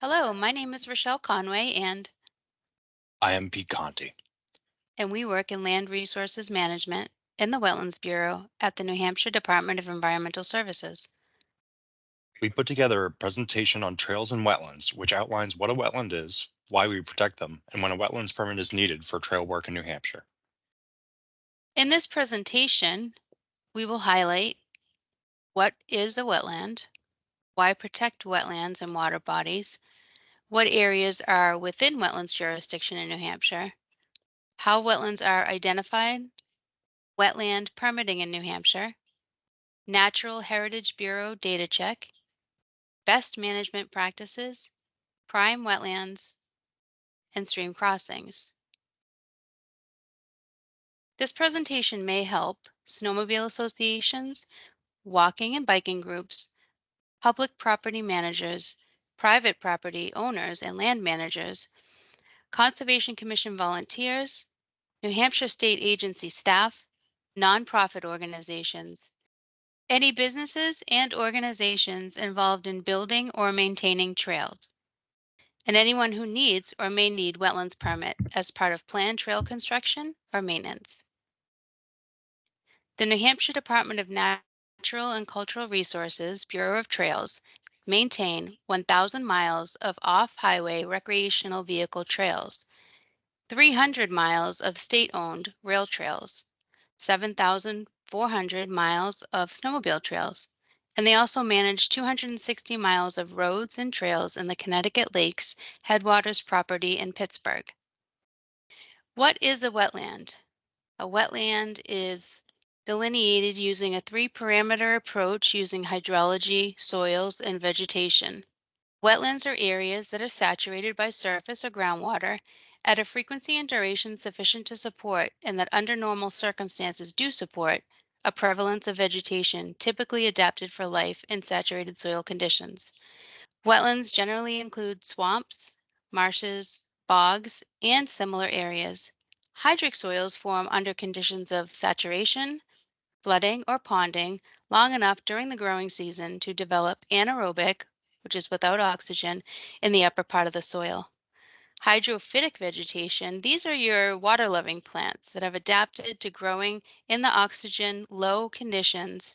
Hello, my name is Rochelle Conway, I am Pete Conti. and we work in land resources management in the Wetlands Bureau at the New Hampshire Department of Environmental Services. We put together a presentation on trails and wetlands, which outlines what a wetland is, why we protect them, and when a wetlands permit is needed for trail work in New Hampshire. In this presentation, we will highlight what is a wetland, why protect wetlands and water bodies, what areas are within wetlands jurisdiction in New Hampshire, how wetlands are identified, wetland permitting in New Hampshire, Natural Heritage Bureau data check, best management practices, prime wetlands, and stream crossings. This presentation may help snowmobile associations, walking and biking groups, public property managers, private property owners and land managers, Conservation Commission volunteers, New Hampshire State Agency staff, nonprofit organizations, any businesses and organizations involved in building or maintaining trails, and anyone who needs or may need wetlands permit as part of planned trail construction or maintenance. The New Hampshire Department of Natural and Cultural Resources Bureau of Trails maintain 1,000 miles of off-highway recreational vehicle trails, 300 miles of state-owned rail trails, 7,400 miles of snowmobile trails, and they also manage 260 miles of roads and trails in the Connecticut Lakes Headwaters property in Pittsburgh. What is a wetland? A wetland is delineated using a 3-parameter approach using hydrology, soils, and vegetation. Wetlands are areas that are saturated by surface or groundwater at a frequency and duration sufficient to support, and that under normal circumstances do support, a prevalence of vegetation typically adapted for life in saturated soil conditions. Wetlands generally include swamps, marshes, bogs, and similar areas. Hydric soils form under conditions of saturation, flooding, or ponding long enough during the growing season to develop anaerobic, which is without oxygen, in the upper part of the soil. Hydrophytic vegetation, these are your water-loving plants that have adapted to growing in the oxygen low conditions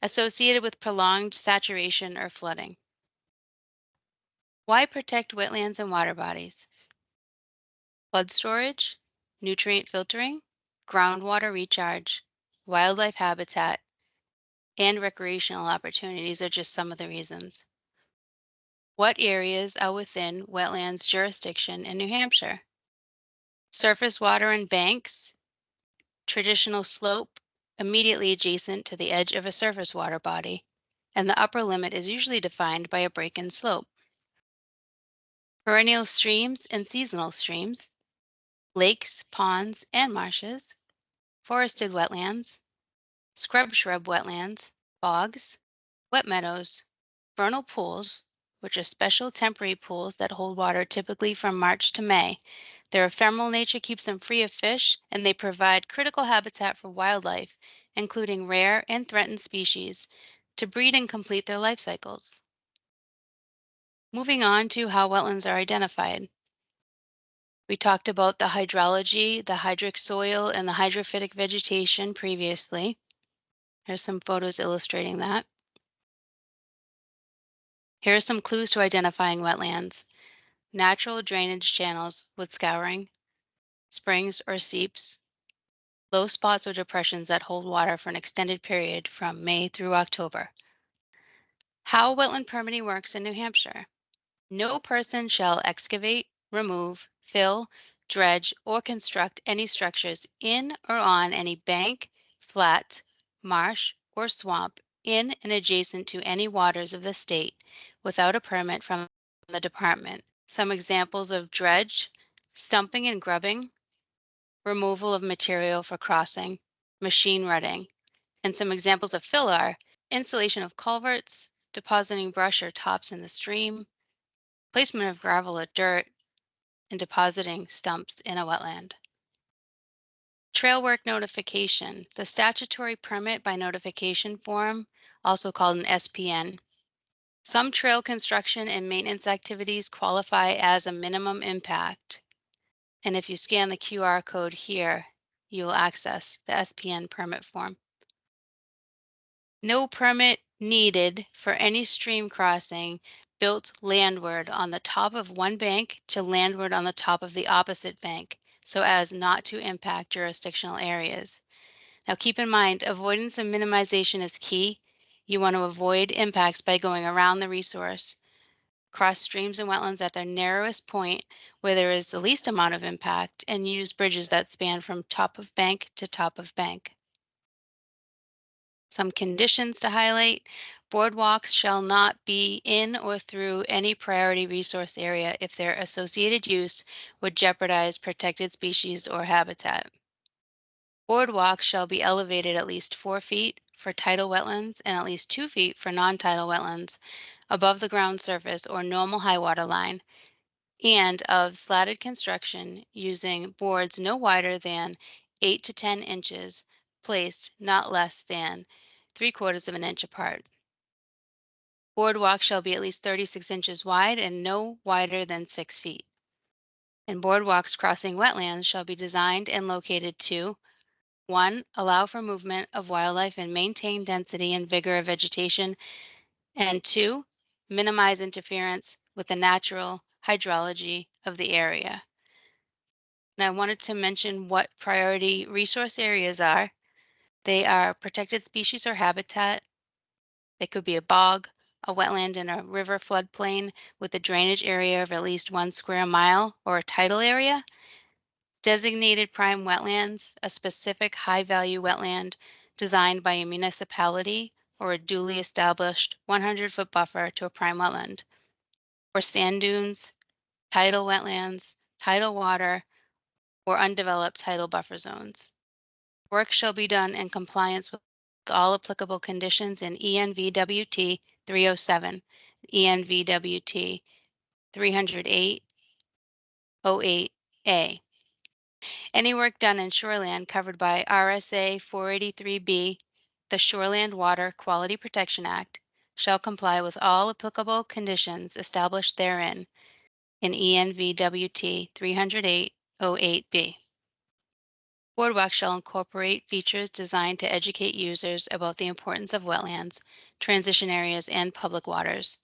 associated with prolonged saturation or flooding. Why protect wetlands and water bodies? Flood storage, nutrient filtering, groundwater recharge, wildlife habitat, and recreational opportunities are just some of the reasons. What areas are within wetlands jurisdiction in New Hampshire? Surface water and banks, traditional slope immediately adjacent to the edge of a surface water body, and the upper limit is usually defined by a break in slope. Perennial streams and seasonal streams, lakes, ponds, and marshes, forested wetlands, scrub shrub wetlands, bogs, wet meadows, vernal pools, which are special temporary pools that hold water typically from March to May. Their ephemeral nature keeps them free of fish, and they provide critical habitat for wildlife, including rare and threatened species, to breed and complete their life cycles. Moving on to how wetlands are identified. We talked about the hydrology, the hydric soil, and the hydrophytic vegetation previously. Here's some photos illustrating that. Here are some clues to identifying wetlands. Natural drainage channels with scouring, springs or seeps, low spots or depressions that hold water for an extended period from May through October. How wetland permitting works in New Hampshire. No person shall excavate, remove, fill, dredge, or construct any structures in or on any bank, flat, marsh, or swamp in and adjacent to any waters of the state without a permit from the department. Some examples of dredge, stumping and grubbing, removal of material for crossing, machine rutting, and some examples of fill are installation of culverts, depositing brush or tops in the stream, placement of gravel or dirt, and depositing stumps in a wetland. Trail work notification, the statutory permit by notification form, also called an SPN, Some trail construction and maintenance activities qualify as a minimum impact. And if you scan the QR code here, you will access the SPN permit form. No permit needed for any stream crossing built landward on the top of one bank to landward on the top of the opposite bank, so as not to impact jurisdictional areas. Now keep in mind, avoidance and minimization is key. You want to avoid impacts by going around the resource, cross streams and wetlands at their narrowest point where there is the least amount of impact, and use bridges that span from top of bank to top of bank. Some conditions to highlight: boardwalks shall not be in or through any priority resource area if their associated use would jeopardize protected species or habitat. Boardwalks shall be elevated at least 4 feet for tidal wetlands and at least 2 feet for non-tidal wetlands above the ground surface or normal high water line, and of slatted construction using boards no wider than 8 to 10 inches, placed not less than 3/4 of an inch apart. Boardwalk shall be at least 36 inches wide and no wider than 6 feet. And boardwalks crossing wetlands shall be designed and located to: 1. Allow for movement of wildlife and maintain density and vigor of vegetation, and 2. Minimize interference with the natural hydrology of the area. And I wanted to mention what priority resource areas are. They are protected species or habitat. They could be a bog, a wetland in a river floodplain with a drainage area of at least 1 square mile, or a tidal area. Designated prime wetlands, a specific high-value wetland designed by a municipality or a duly established 100-foot buffer to a prime wetland. Or sand dunes, tidal wetlands, tidal water, or undeveloped tidal buffer zones. Work shall be done in compliance with all applicable conditions in ENVWT 307, ENVWT 308-08A. Any work done in shoreland covered by RSA 483B, the Shoreland Water Quality Protection Act, shall comply with all applicable conditions established therein in ENVWT 308-08B. Boardwalk shall incorporate features designed to educate users about the importance of wetlands, transition areas, and public waters.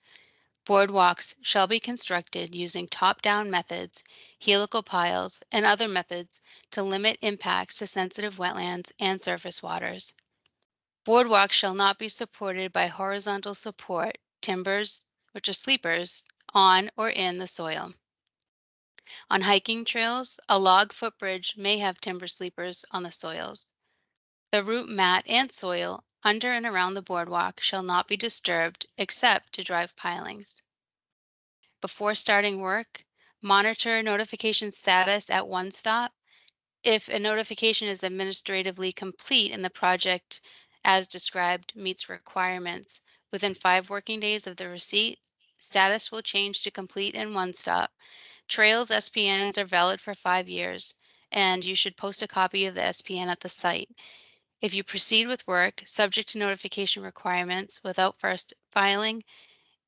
Boardwalks shall be constructed using top-down methods, helical piles, and other methods to limit impacts to sensitive wetlands and surface waters. Boardwalks shall not be supported by horizontal support timbers, which are sleepers, on or in the soil. On hiking trails, a log footbridge may have timber sleepers on the soils. The root mat and soil under and around the boardwalk shall not be disturbed except to drive pilings. Before starting work, monitor notification status at one stop. If a notification is administratively complete and the project as described meets requirements within 5 working days of the receipt, status will change to complete in one stop. Trails SPNs are valid for 5 years, and you should post a copy of the SPN at the site. If you proceed with work subject to notification requirements without first filing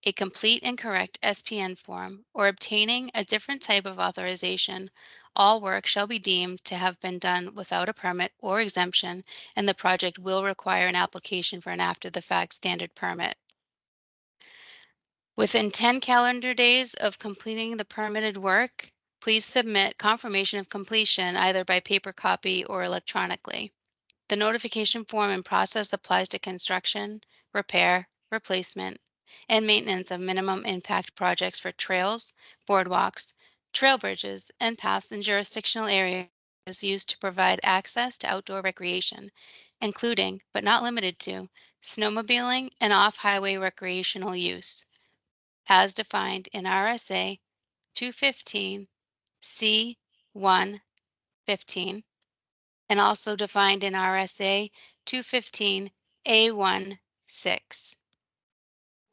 a complete and correct SPN form or obtaining a different type of authorization, all work shall be deemed to have been done without a permit or exemption, and the project will require an application for an after-the-fact standard permit. Within 10 calendar days of completing the permitted work, please submit confirmation of completion either by paper copy or electronically. The notification form and process applies to construction, repair, replacement, and maintenance of minimum impact projects for trails, boardwalks, trail bridges, and paths in jurisdictional areas used to provide access to outdoor recreation, including, but not limited to, snowmobiling and off-highway recreational use, as defined in RSA 215 C115, and also defined in RSA 215A16.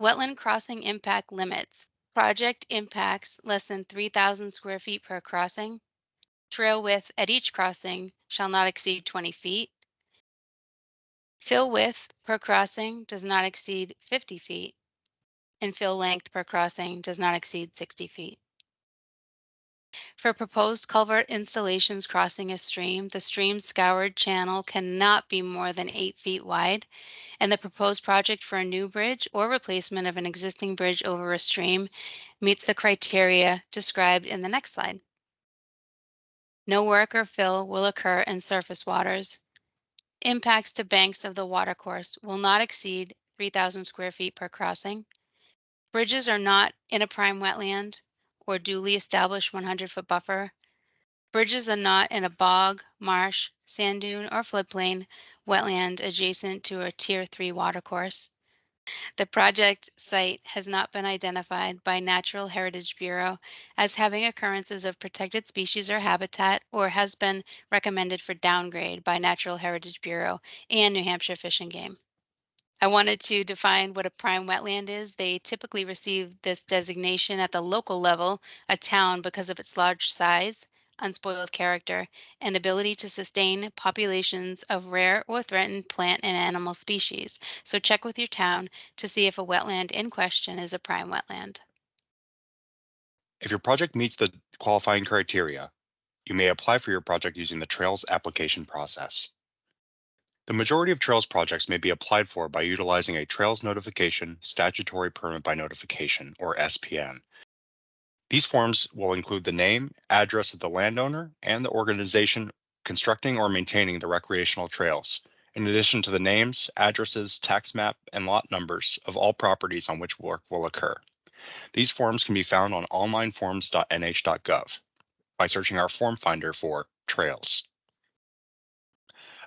Wetland crossing impact limits. Project impacts less than 3,000 square feet per crossing. Trail width at each crossing shall not exceed 20 feet. Fill width per crossing does not exceed 50 feet. and fill length per crossing does not exceed 60 feet. For proposed culvert installations crossing a stream, the stream scoured channel cannot be more than 8 feet wide, and the proposed project for a new bridge or replacement of an existing bridge over a stream meets the criteria described in the next slide. No work or fill will occur in surface waters. Impacts to banks of the watercourse will not exceed 3,000 square feet per crossing. Bridges are not in a prime wetland or duly established 100-foot buffer. Bridges are not in a bog, marsh, sand dune, or floodplain wetland adjacent to a Tier 3 watercourse. The project site has not been identified by Natural Heritage Bureau as having occurrences of protected species or habitat, or has been recommended for downgrade by Natural Heritage Bureau and New Hampshire Fish and Game. I wanted to define what a prime wetland is. They typically receive this designation at the local level, a town, because of its large size, unspoiled character, and ability to sustain populations of rare or threatened plant and animal species. So check with your town to see if a wetland in question is a prime wetland. If your project meets the qualifying criteria, you may apply for your project using the Trails application process. The majority of Trails projects may be applied for by utilizing a Trails Notification Statutory Permit by Notification, or SPN. These forms will include the name, address of the landowner, and the organization constructing or maintaining the recreational trails, in addition to the names, addresses, tax map, and lot numbers of all properties on which work will occur. These forms can be found on onlineforms.nh.gov by searching our form finder for Trails.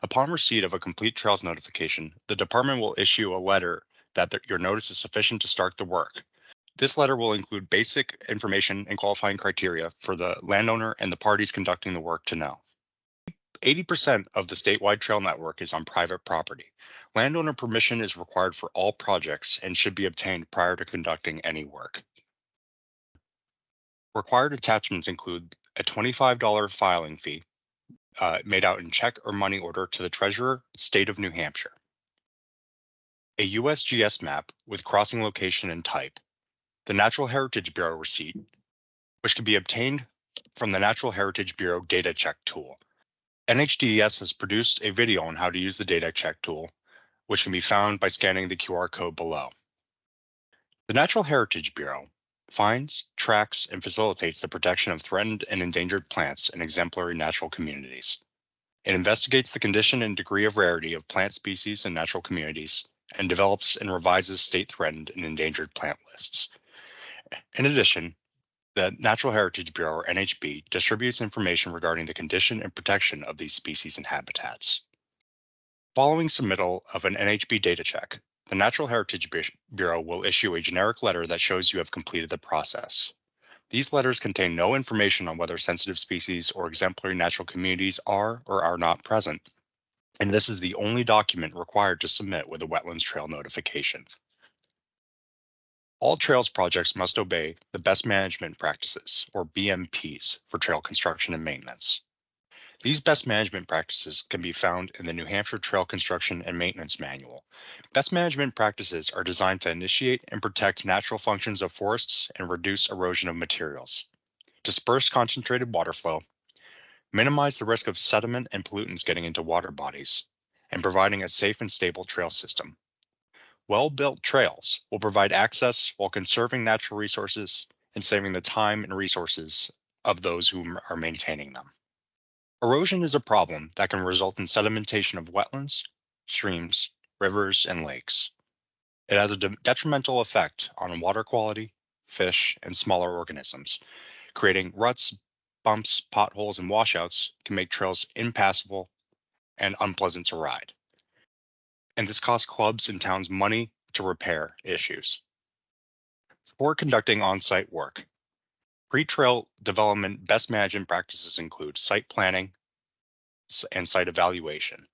Upon receipt of a complete Trails notification, the department will issue a letter that your notice is sufficient to start the work. This letter will include basic information and qualifying criteria for the landowner and the parties conducting the work to know. 80% of the statewide trail network is on private property. Landowner permission is required for all projects and should be obtained prior to conducting any work. Required attachments include a $25 filing fee made out in check or money order to the Treasurer, State of New Hampshire, a USGS map with crossing location and type, the Natural Heritage Bureau receipt, which can be obtained from the Natural Heritage Bureau Data Check tool. NHDES has produced a video on how to use the Data Check tool, which can be found by scanning the QR code below. The Natural Heritage Bureau finds, tracks, and facilitates the protection of threatened and endangered plants in exemplary natural communities. It investigates the condition and degree of rarity of plant species in natural communities and develops and revises state threatened and endangered plant lists. In addition, the Natural Heritage Bureau, or NHB, distributes information regarding the condition and protection of these species and habitats. Following submittal of an NHB data check, the Natural Heritage Bureau will issue a generic letter that shows you have completed the process. These letters contain no information on whether sensitive species or exemplary natural communities are or are not present, and this is the only document required to submit with a wetlands trail notification. All trails projects must obey the Best Management Practices, or BMPs, for trail construction and maintenance. These best management practices can be found in the New Hampshire Trail Construction and Maintenance Manual. Best management practices are designed to initiate and protect natural functions of forests and reduce erosion of materials, disperse concentrated water flow, minimize the risk of sediment and pollutants getting into water bodies, and providing a safe and stable trail system. Well-built trails will provide access while conserving natural resources and saving the time and resources of those who are maintaining them. Erosion is a problem that can result in sedimentation of wetlands, streams, rivers, and lakes. It has a detrimental effect on water quality, fish, and smaller organisms. Creating ruts, bumps, potholes, and washouts can make trails impassable and unpleasant to ride. And this costs clubs and towns money to repair issues. For conducting on-site work, pre-trail development best management practices include site planning and site evaluation.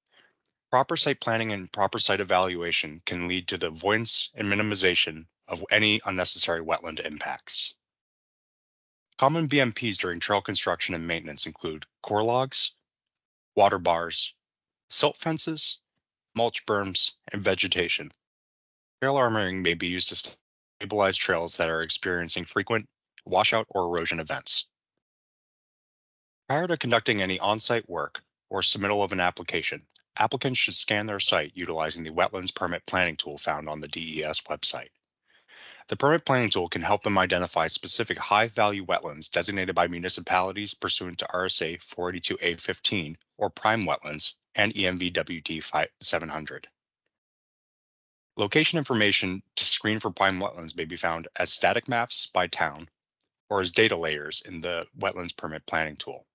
Proper site planning and proper site evaluation can lead to the avoidance and minimization of any unnecessary wetland impacts. Common BMPs during trail construction and maintenance include core logs, water bars, silt fences, mulch berms, and vegetation. Trail armoring may be used to stabilize trails that are experiencing frequent washout or erosion events. Prior to conducting any on-site work or submittal of an application, applicants should scan their site utilizing the Wetlands Permit Planning tool found on the DES website. The permit planning tool can help them identify specific high-value wetlands designated by municipalities pursuant to RSA 482A15 or prime wetlands and EMVWD 700. Location information to screen for prime wetlands may be found as static maps by town or as data layers in the Wetlands Permit Planning tool,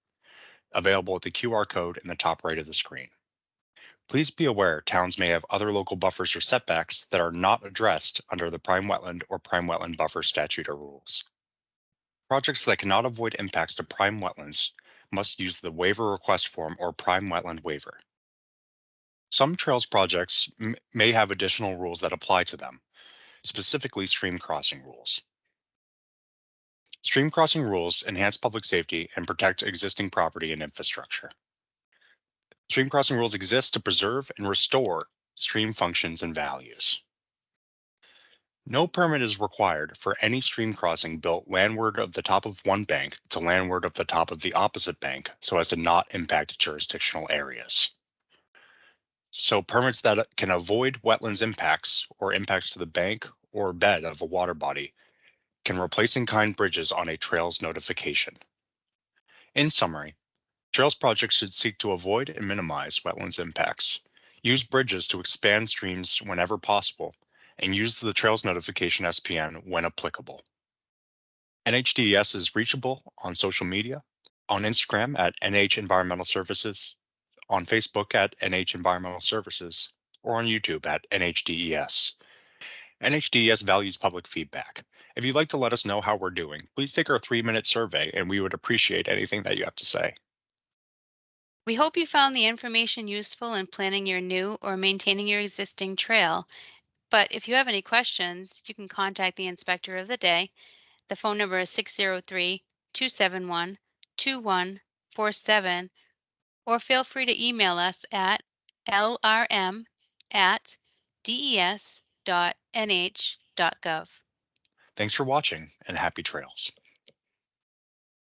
available at the QR code in the top right of the screen. Please be aware towns may have other local buffers or setbacks that are not addressed under the prime wetland or prime wetland buffer statute or rules. Projects that cannot avoid impacts to prime wetlands must use the waiver request form or prime wetland waiver. Some trails projects may have additional rules that apply to them, specifically stream crossing rules. Stream crossing rules enhance public safety and protect existing property and infrastructure. Stream crossing rules exist to preserve and restore stream functions and values. No permit is required for any stream crossing built landward of the top of one bank to landward of the top of the opposite bank so as to not impact jurisdictional areas. So permits that can avoid wetlands impacts or impacts to the bank or bed of a water body can replace in-kind bridges on a trails notification. In summary, trails projects should seek to avoid and minimize wetlands impacts, use bridges to expand streams whenever possible, and use the Trails Notification SPN when applicable. NHDES is reachable on social media, on Instagram at NH Environmental Services, on Facebook at NH Environmental Services, or on YouTube at NHDES. NHDES values public feedback. If you'd like to let us know how we're doing, please take our 3-minute survey and we would appreciate anything that you have to say. We hope you found the information useful in planning your new or maintaining your existing trail. But if you have any questions, you can contact the inspector of the day. The phone number is 603-271-2147, or feel free to email us at lrm@des.nh.gov. Thanks for watching and happy trails.